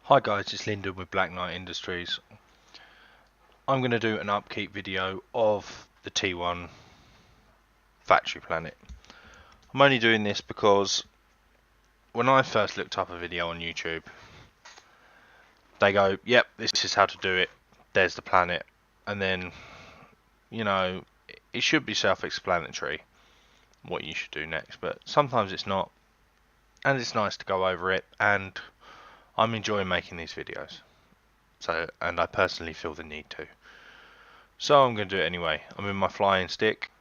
Hi guys, it's Lyndon with Black Knight Industries. I'm going to do an upkeep video of the T1 factory planet. I'm only doing this because when I first looked up a video on YouTube, they go, yep, this is how to do it, there's the planet, and then, you know, it should be self-explanatory what you should do next, but sometimes it's not, and it's nice to go over it, and I'm enjoying making these videos. So, and I personally feel the need to. So I'm going to do it anyway. I'm in my flying stick,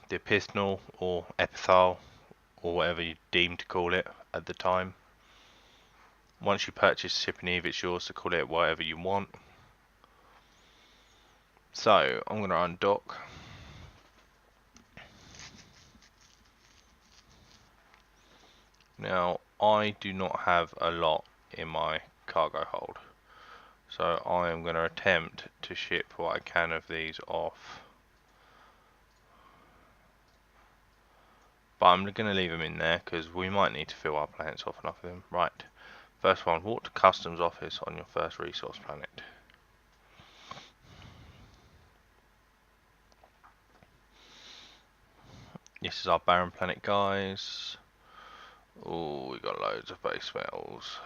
the epithanol or epithal or whatever you deem to call it at the time. Once you purchase Ship and Eve, it's yours to call it whatever you want. So I'm going to undock. Now I do not have a lot in my cargo hold, so I am going to attempt to ship what I can of these off. But I'm going to leave them in there because we might need to fill our planets off enough of them. Right, first one, walk to customs office on your first resource planet. This is our barren planet, guys. Oh, we got loads of base metals.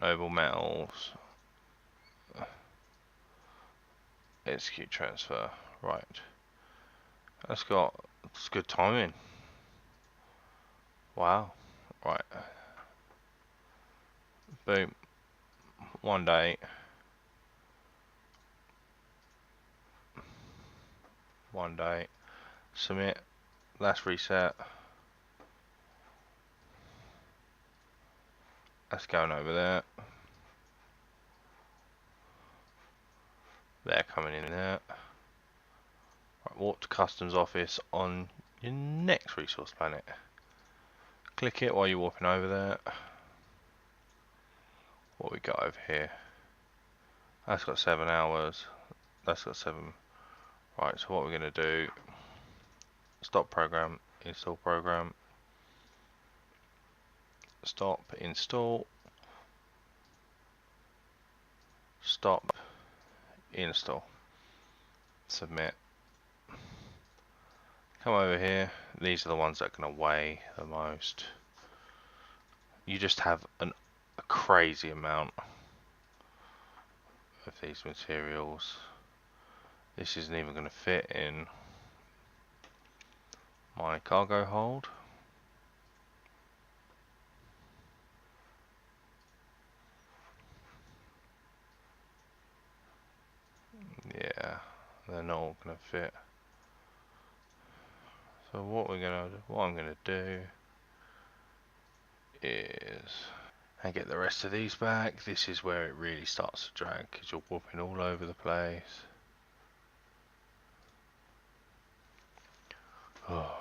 Noble metals. Execute transfer. Right. That's good timing. Wow. Right. Boom. 1 day. 1 day. Submit. Last reset. That's going over there. They're coming in there. Right, walk to customs office on your next resource planet. Click it while you're walking over there. What we got over here? That's got 7 hours. That's got 7. Right, so what we're going to do, stop program, install program, stop, install, stop, install, submit. Come over here, these are the ones that are going to weigh the most. You just have a crazy amount of these materials. This isn't even going to fit in my cargo hold. Yeah, they're not all going to fit. So what I'm going to do is and get the rest of these back. This is where it really starts to drag because you're whooping all over the place. Oh,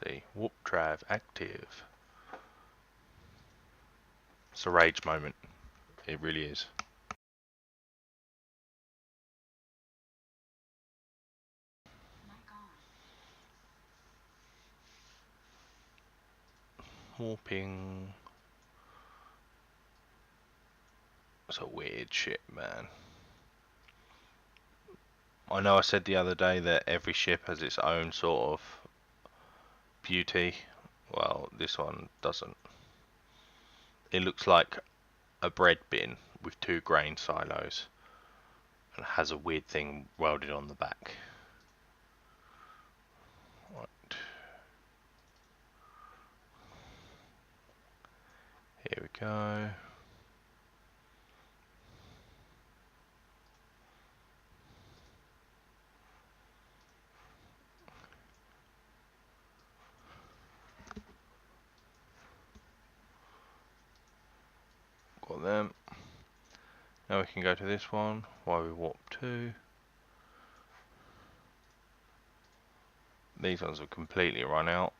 see, whoop drive active. It's a rage moment. It really is. Warping. It's a weird ship, man. I know I said the other day that every ship has its own sort of beauty. Well, this one doesn't. It looks like a bread bin with 2 grain silos and has a weird thing welded on the back. Right. Here we go. Got them. Now we can go to this one while we warp to. These ones have completely run out,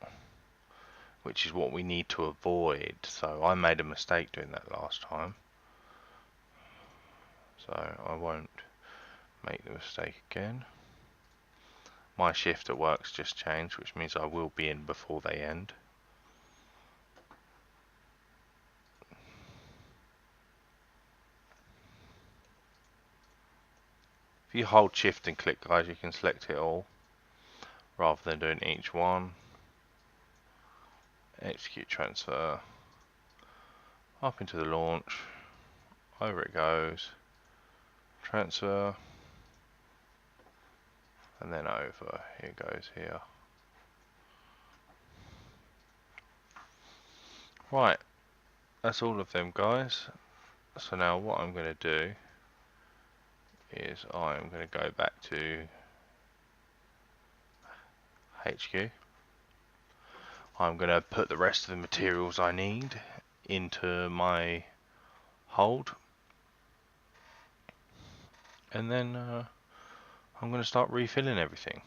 which is what we need to avoid. So I made a mistake doing that last time. So I won't make the mistake again. My shift at work's just changed, which means I will be in before they end. If you hold shift and click, guys, you can select it all rather than doing each one. Execute transfer. Up into the launch. Over it goes. Transfer. And then over. Here goes here. Right. That's all of them, guys. So now what I'm going to do is I'm going to go back to HQ. I'm going to put the rest of the materials I need into my hold, and then I'm going to start refilling everything,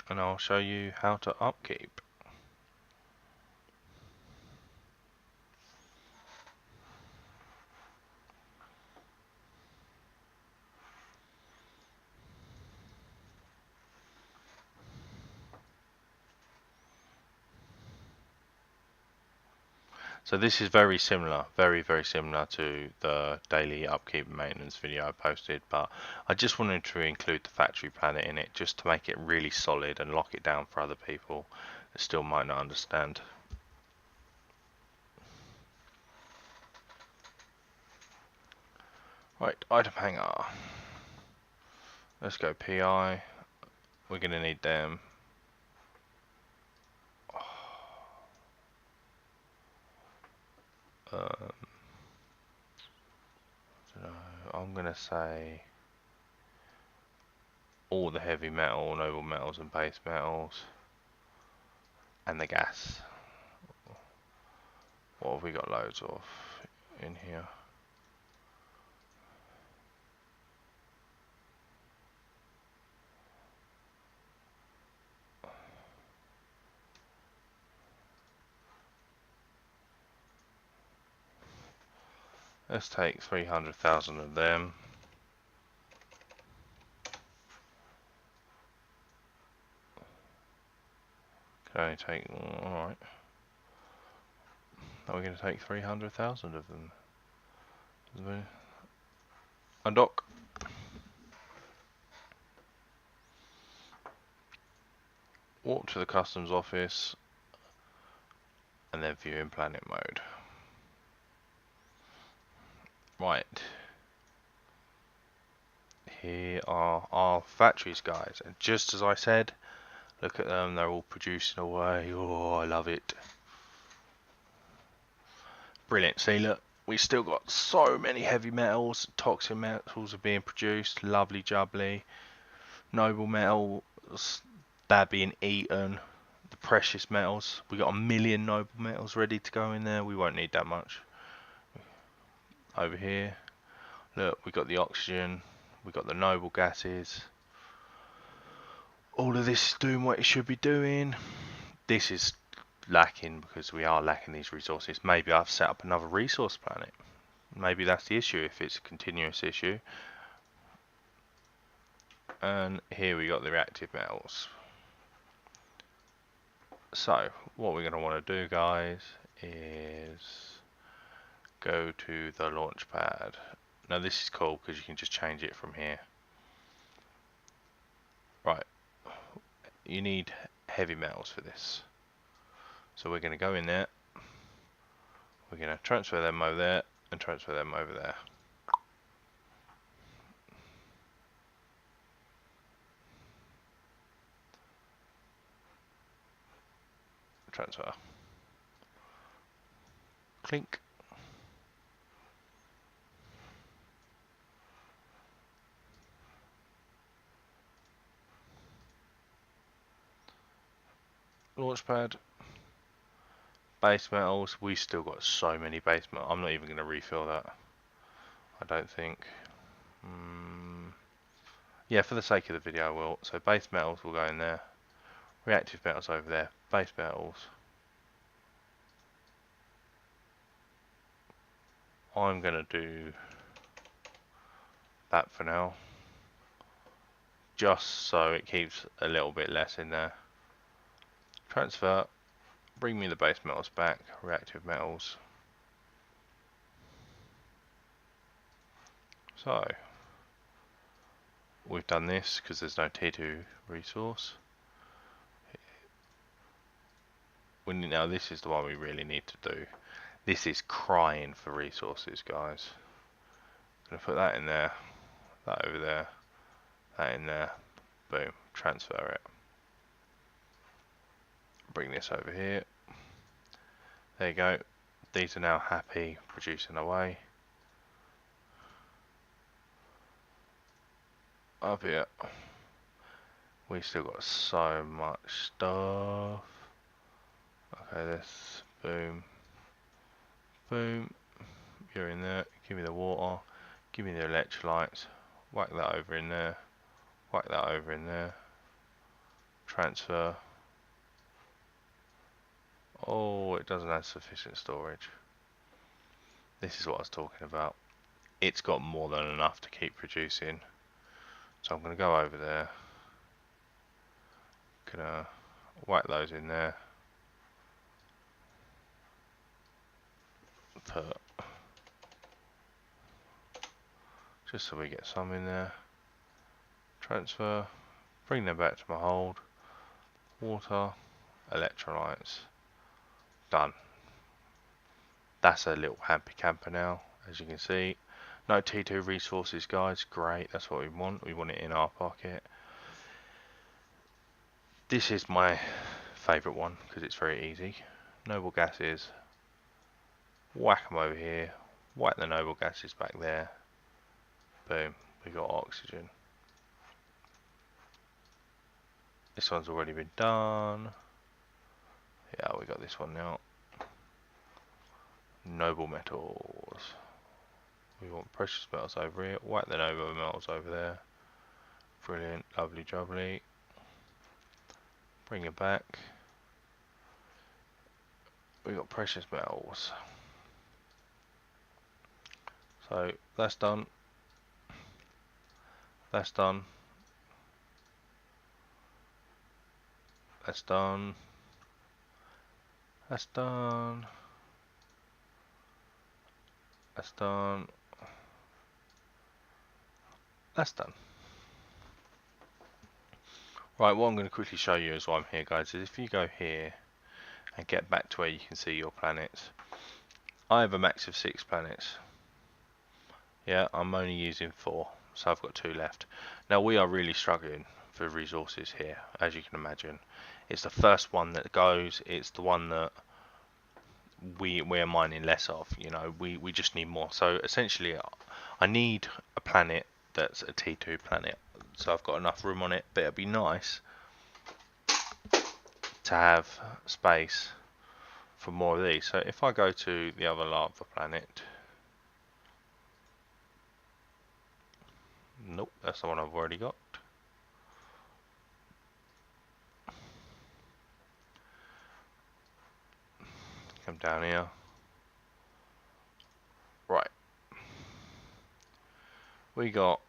and I'll show you how to upkeep. So this is very similar, very similar to the daily upkeep and maintenance video I posted, but I just wanted to include the factory planet in it just to make it really solid and lock it down for other people that still might not understand. Right, item hanger. Let's go PI. We're going to need them. I'm going to say all the heavy metal, noble metals and base metals, and the gas. What have we got loads of in here? Let's take 300,000 of them. Can only take, alright. Now we're going to take 300,000 of them. Undock. Walk to the customs office and then view in planet mode. Right. Here are our factories, guys, and just as I said, look at them, they're all producing away. Oh, I love it. Brilliant. See, look, we still got so many heavy metals, toxic metals are being produced, lovely jubbly. Noble metals, they're being eaten. The precious metals, we got 1,000,000 noble metals ready to go in there. We won't need that much. Over here, look, we got the oxygen, we got the noble gases. All of this is doing what it should be doing. This is lacking because we are lacking these resources. Maybe I've set up another resource planet. Maybe that's the issue if it's a continuous issue. And here we got the reactive metals. So what we're going to want to do, guys, is go to the launch pad. Now this is cool because you can just change it from here. Right, you need heavy metals for this. So we're going to go in there, we're going to transfer them over there and transfer them over there. Transfer. Clink. Launchpad. Base metals. We still got so many base metals. I'm not even going to refill that. I don't think. Yeah, for the sake of the video I will. So base metals will go in there. Reactive metals over there. Base metals. I'm going to do that for now. just so it keeps a little bit less in there. Transfer, bring me the base metals back, reactive metals. So, we've done this because there's no T2 resource. Now this is the one we really need to do. This is crying for resources, guys. Gonna put that in there, that over there, that in there, boom, transfer it. Bring this over here. There you go. These are now happy producing away. Up here. We still got so much stuff. Okay, this, boom, boom. You're in there. Give me the water. Give me the electrolytes. Whack that over in there. Whack that over in there. Transfer. Oh, it doesn't have sufficient storage. This is what I was talking about. It's got more than enough to keep producing. So I'm going to go over there. Gonna whack those in there. Put, just so we get some in there. Transfer. Bring them back to my hold. Water. Electrolytes. Done. That's a little happy camper now, as you can see. No T2 resources, guys. Great, that's what we want. We want it in our pocket. This is my favourite one because it's very easy. Noble gases. Whack them over here. Whack the noble gases back there. Boom. We got oxygen. This one's already been done. Yeah, we got this one now. Noble metals. We want precious metals over here. Whack the noble metals over there. Brilliant. Lovely jubbly. Bring it back. We got precious metals. So that's done. That's done. That's done. That's done. That's done. That's done. Right, what I'm going to quickly show you as well I'm here, guys, is if you go here and get back to where you can see your planets. I have a max of 6 planets. Yeah, I'm only using 4, so I've got 2 left. Now we are really struggling for resources here, as you can imagine. It's the first one that goes, it's the one that we're mining less of, you know, we just need more. So essentially I need a planet that's a T2 planet, so I've got enough room on it, but it'd be nice to have space for more of these. So if I go to the other lava planet, nope, that's the one I've already got. Come down here. Right, we got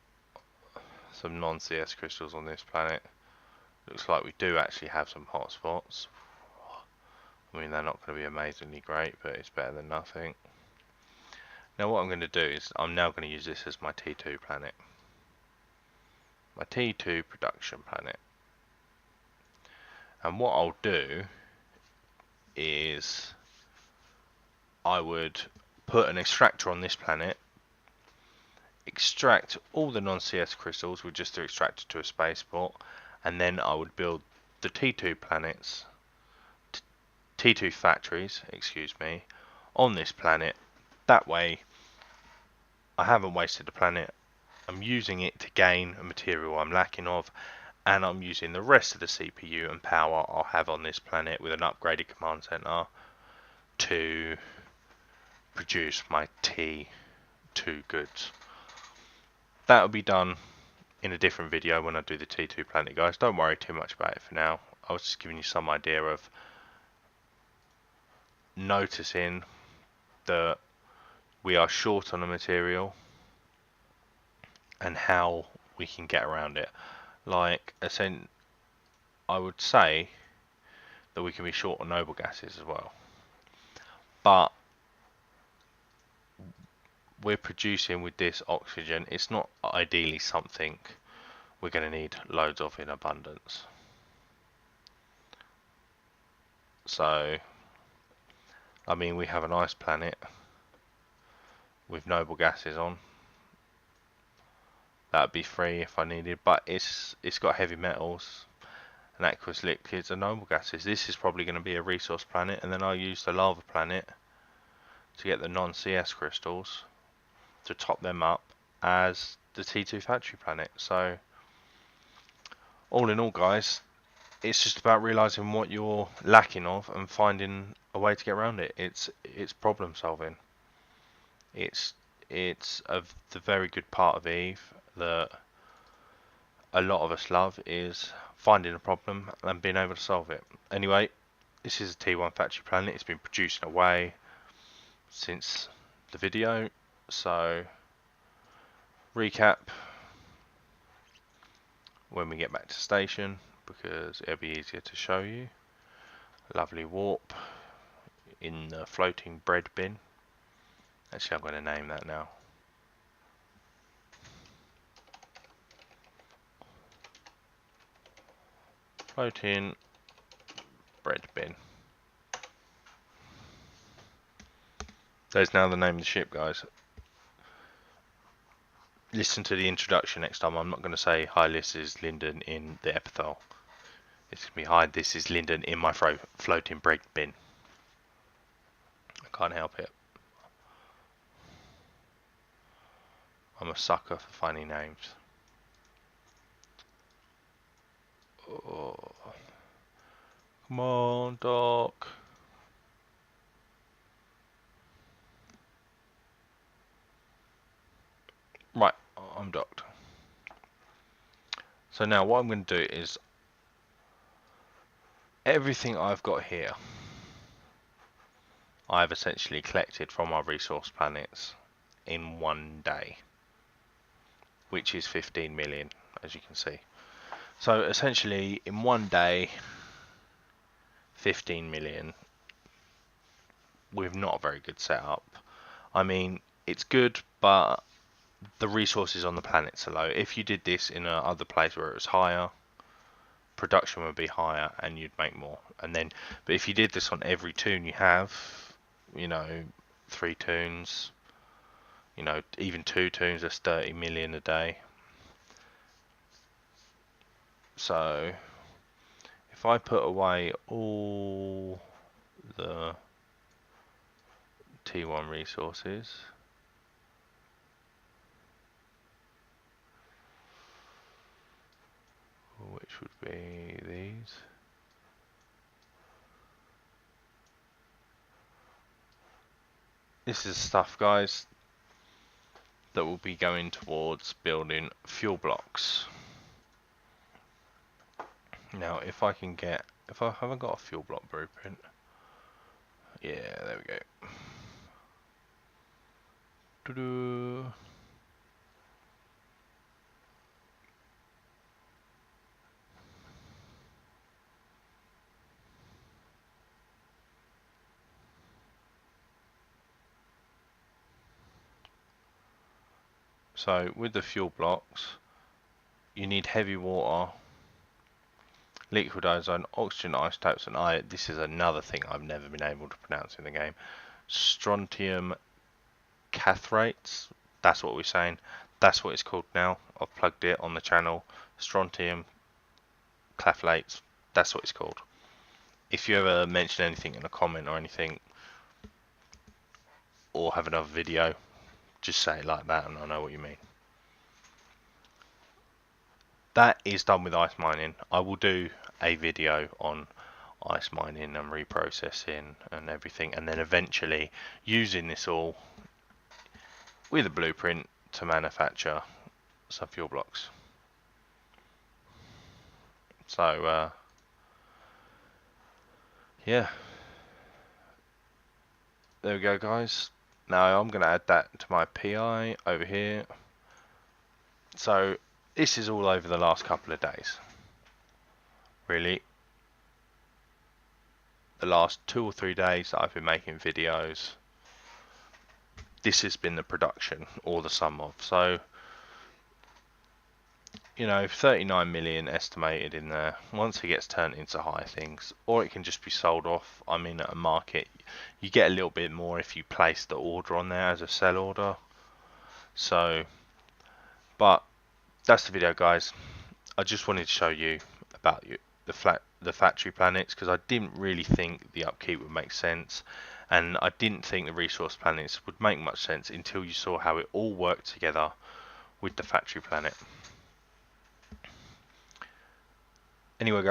some non-CS crystals on this planet. Looks like we do actually have some hotspots. I mean, they're not going to be amazingly great, but it's better than nothing. Now what I'm going to do is I'm now going to use this as my T2 planet. My T2 production planet. And what I'll do is I would put an extractor on this planet, extract all the non-CS crystals with just to extract it to a spaceport, and then I would build the T2 planets, T2 factories, excuse me, on this planet. That way I haven't wasted the planet. I'm using it to gain a material I'm lacking of, and I'm using the rest of the CPU and power I'll have on this planet with an upgraded command center to produce my T2 goods. That will be done in a different video when I do the T2 planet, guys. Don't worry too much about it for now. I was just giving you some idea of noticing that we are short on a material and how we can get around it. like I would say that we can be short on noble gases as well, but we're producing with this oxygen. It's not ideally something we're going to need loads of in abundance. So, I mean, we have a nice planet with noble gases on. That'd be free if I needed, but it's got heavy metals and aqueous liquids and noble gases. This is probably going to be a resource planet, and then I'll use the lava planet to get the non-CS crystals to top them up as the T2 factory planet. So all in all, guys, it's just about realizing what you're lacking of and finding a way to get around it. It's problem solving. It's the very good part of Eve that a lot of us love, is finding a problem and being able to solve it. Anyway, this is a T1 factory planet. It's been producing away since the video. So recap when we get back to station, because it'll be easier to show you. Lovely warp in the floating bread bin. Actually, I'm going to name that now. Floating bread bin. There's now the name of the ship, guys. Listen to the introduction next time. I'm not going to say, hi, this is Lyndon in the epithel. It's going to be, hi, this is Lyndon in my floating bread bin. I can't help it. I'm a sucker for funny names. Oh. Come on, Doc. Right, I'm docked. So now what I'm going to do is everything I've got here I've essentially collected from our resource planets in one day, which is 15 million, as you can see. So essentially in one day, 15 million with not a very good setup. I mean, it's good, but the resources on the planets are low. If you did this in another place where it was higher, production would be higher and you'd make more. And then, but if you did this on every toon you have, you know, 3 toons, you know, even 2 toons, that's 30 million a day. So if I put away all the T1 resources, which would be these, this is stuff, guys, that will be going towards building fuel blocks. Now if I can get, if I haven't got a fuel block blueprint, yeah, there we go. Doo-doo. So with the fuel blocks, you need heavy water, liquid ozone, oxygen isotopes, and this is another thing I've never been able to pronounce in the game. Strontium cathrates. That's what we're saying. That's what it's called now. I've plugged it on the channel. Strontium cathrates. That's what it's called. If you ever mention anything in a comment or anything, or have another video, just say it like that and I know what you mean. That is done with ice mining. I will do a video on ice mining and reprocessing and everything, and then eventually using this all with a blueprint to manufacture some fuel blocks. So yeah, there we go, guys. Now I'm going to add that to my PI over here. So this is all over the last couple of days. Really, the last 2 or 3 days that I've been making videos, this has been the production or the sum of. So, you know, 39 million estimated in there. Once it gets turned into higher things, or it can just be sold off. I mean, at a market, you get a little bit more if you place the order on there as a sell order. So, but that's the video, guys. I just wanted to show you about the factory planets, because I didn't really think the upkeep would make sense, and I didn't think the resource planets would make much sense until you saw how it all worked together with the factory planet. Anyway,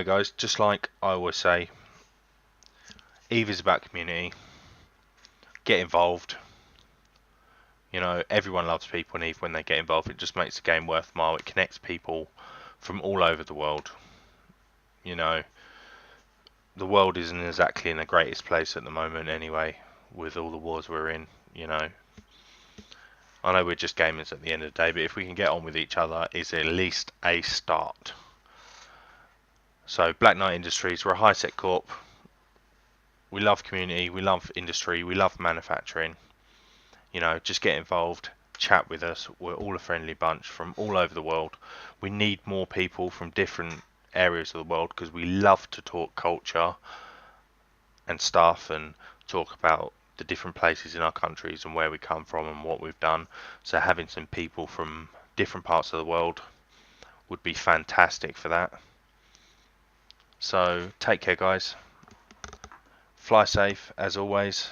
guys, just like I always say, EVE is about community. Get involved. You know, everyone loves people in EVE when they get involved. It just makes the game worthwhile. It connects people from all over the world. You know, the world isn't exactly in the greatest place at the moment anyway, with all the wars we're in, you know. I know we're just gamers at the end of the day, but if we can get on with each other, it's at least a start. So, Black Knight Industries, we're a high-tech corp. We love community, we love industry, we love manufacturing. You know, just get involved, chat with us. We're all a friendly bunch from all over the world. We need more people from different areas of the world, because we love to talk culture and stuff, and talk about the different places in our countries and where we come from and what we've done. So having some people from different parts of the world would be fantastic for that. So take care, guys. Fly safe as always.